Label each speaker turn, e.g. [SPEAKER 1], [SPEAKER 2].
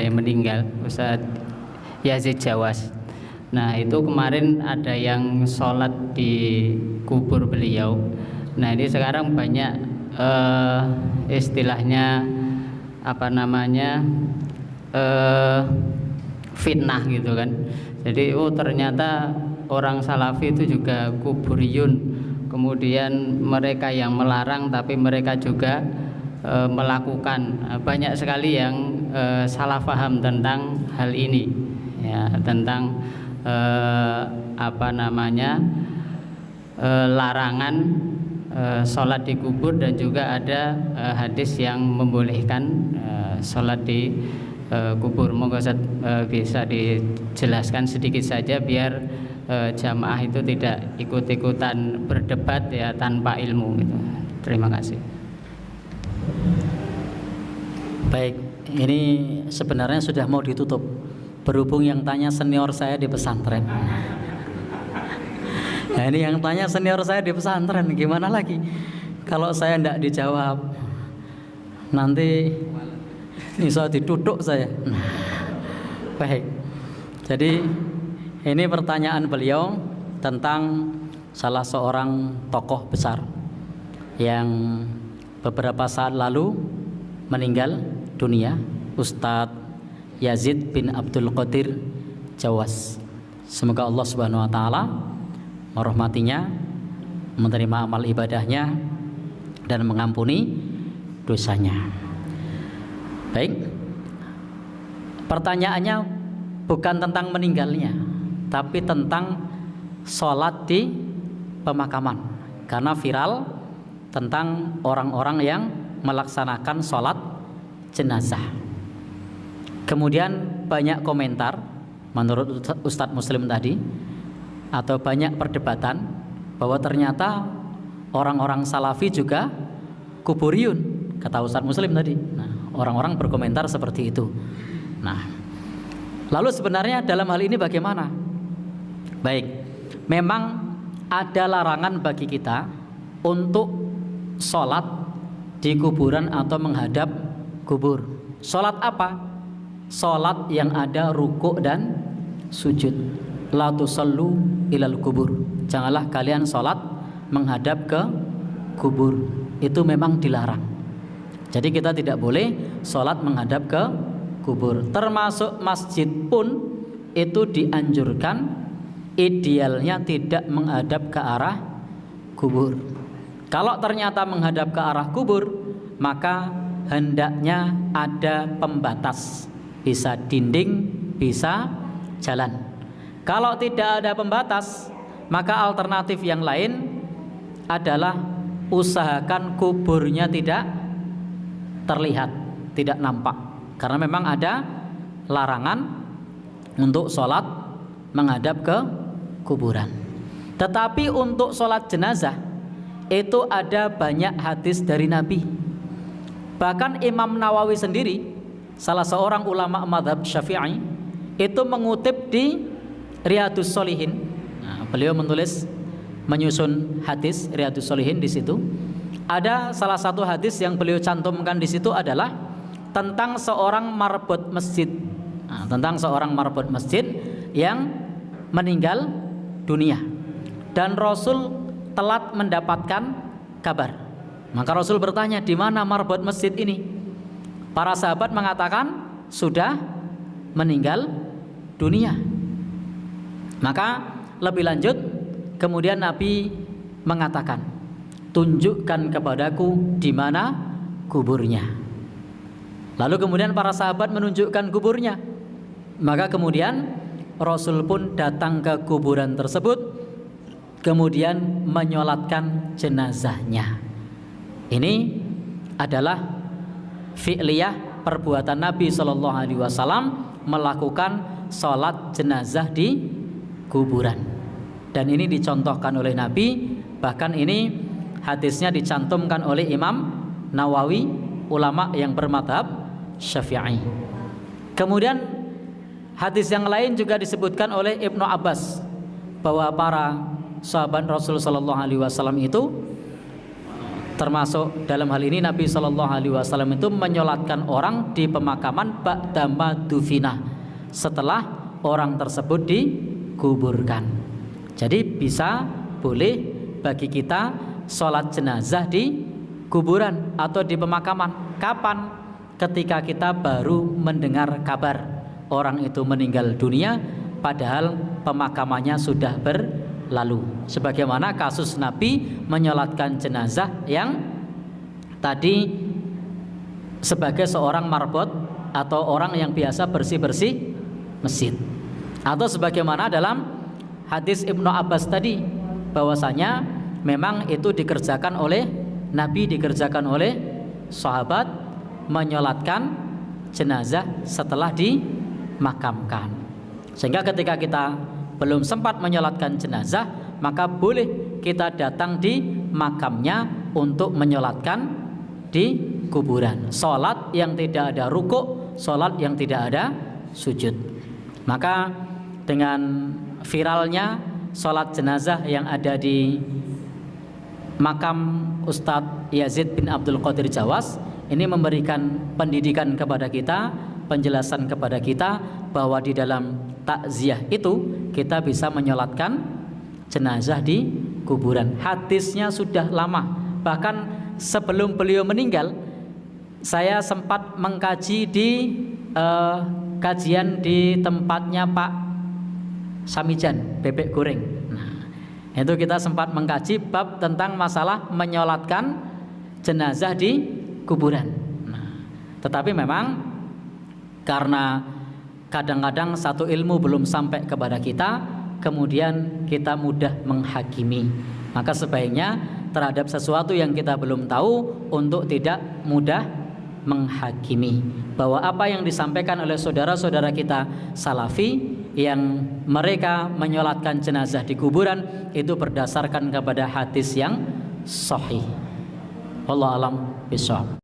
[SPEAKER 1] yang meninggal, Ustadz Yazid Jawas. Nah itu kemarin ada yang sholat di kubur beliau. Nah ini sekarang banyak istilahnya apa namanya fitnah gitu kan. Jadi ternyata orang salafi itu juga kuburiyun. Kemudian mereka yang melarang tapi mereka juga melakukan. Banyak sekali yang salah paham tentang hal ini ya, tentang apa namanya larangan sholat di kubur, dan juga ada hadis yang membolehkan sholat di kubur. Monggo bisa dijelaskan sedikit saja biar jamaah itu tidak ikut-ikutan berdebat ya tanpa ilmu gitu. Terima kasih.
[SPEAKER 2] Baik, ini sebenarnya sudah mau ditutup. Berhubung yang tanya senior saya di pesantren. Nah ini yang tanya senior saya di pesantren, gimana lagi? Kalau saya tidak dijawab, nanti bisa ditutup saya. Baik, jadi ini pertanyaan beliau tentang salah seorang tokoh besar yang beberapa saat lalu meninggal dunia, Ustadz Yazid bin Abdul Qadir Jawas. Semoga Allah Subhanahu wa taala merahmatinya, menerima amal ibadahnya, dan mengampuni dosanya. Baik, pertanyaannya bukan tentang meninggalnya, tapi tentang sholat di pemakaman. Karena viral tentang orang-orang yang melaksanakan sholat jenazah. Kemudian banyak komentar menurut Ustadz Muslim tadi, atau banyak perdebatan bahwa ternyata orang-orang salafi juga kuburiyun, kata Ustadz Muslim tadi. Nah, orang-orang berkomentar seperti itu. Nah, lalu sebenarnya dalam hal ini bagaimana? Baik, memang ada larangan bagi kita untuk sholat di kuburan atau menghadap kubur. Sholat apa? Sholat yang ada rukuk dan sujud. La tusallu ilal kubur. Janganlah kalian sholat menghadap ke kubur. Itu memang dilarang. Jadi kita tidak boleh sholat menghadap ke kubur. Termasuk masjid pun itu dianjurkan, idealnya tidak menghadap ke arah kubur. Kalau ternyata menghadap ke arah kubur, maka hendaknya ada pembatas. Bisa dinding, bisa jalan. Kalau tidak ada pembatas, maka alternatif yang lain adalah usahakan kuburnya tidak terlihat, tidak nampak. Karena memang ada larangan untuk sholat menghadap ke kuburan. Tetapi untuk sholat jenazah itu ada banyak hadis dari Nabi. Bahkan Imam Nawawi sendiri, salah seorang ulama mazhab Syafi'i, itu mengutip di Riyadhus Shalihin. Nah, beliau menyusun hadis Riyadhus Shalihin. Di situ ada salah satu hadis yang beliau cantumkan di situ adalah tentang seorang marbot masjid. Nah, tentang seorang marbot masjid yang meninggal dunia dan Rasul telat mendapatkan kabar. Maka Rasul bertanya, di mana marbot masjid ini? Para sahabat mengatakan sudah meninggal dunia. Maka lebih lanjut, kemudian Nabi mengatakan, tunjukkan kepadaku di mana kuburnya. Lalu kemudian para sahabat menunjukkan kuburnya. Maka kemudian Rasul pun datang ke kuburan tersebut, kemudian menyolatkan jenazahnya. Ini adalah fi'liyah, perbuatan Nabi SAW melakukan sholat jenazah di kuburan. Dan ini dicontohkan oleh Nabi. Bahkan ini hadisnya dicantumkan oleh Imam Nawawi, ulama yang bermadhab Syafi'i. Kemudian hadis yang lain juga disebutkan oleh Ibnu Abbas bahwa para sahabat Rasul SAW itu Termasuk dalam hal ini Nabi Shallallahu Alaihi Wasallam itu menyolatkan orang di pemakaman ba'da madufina, setelah orang tersebut dikuburkan. Jadi bisa boleh bagi kita sholat jenazah di kuburan atau di pemakaman. Kapan? Ketika kita baru mendengar kabar orang itu meninggal dunia, padahal pemakamannya sudah berlalu. Sebagaimana kasus Nabi menyolatkan jenazah yang tadi sebagai seorang marbot atau orang yang biasa bersih-bersih masjid. Atau sebagaimana dalam hadis Ibnu Abbas tadi, bahwasanya memang itu dikerjakan oleh Nabi, dikerjakan oleh sahabat, menyolatkan jenazah setelah dimakamkan. Sehingga ketika kita belum sempat menyolatkan jenazah, maka boleh kita datang di makamnya untuk menyolatkan di kuburan. Sholat yang tidak ada rukuk, sholat yang tidak ada sujud. Maka dengan viralnya sholat jenazah yang ada di makam Ustadz Yazid bin Abdul Qadir Jawas, ini memberikan pendidikan kepada kita, penjelasan kepada kita bahwa di dalam takziah itu kita bisa menyolatkan jenazah di kuburan. Hadisnya sudah lama, bahkan sebelum beliau meninggal saya sempat mengkaji di kajian di tempatnya Pak Samijan, bebek goreng. Nah, itu kita sempat mengkaji bab tentang masalah menyolatkan jenazah di kuburan. Nah, tetapi memang karena kadang-kadang satu ilmu belum sampai kepada kita, kemudian kita mudah menghakimi. Maka sebaiknya terhadap sesuatu yang kita belum tahu untuk tidak mudah menghakimi. Bahwa apa yang disampaikan oleh saudara-saudara kita Salafi yang mereka menyolatkan jenazah di kuburan itu berdasarkan kepada hadis yang sahih. Wallahu a'lam bishawab.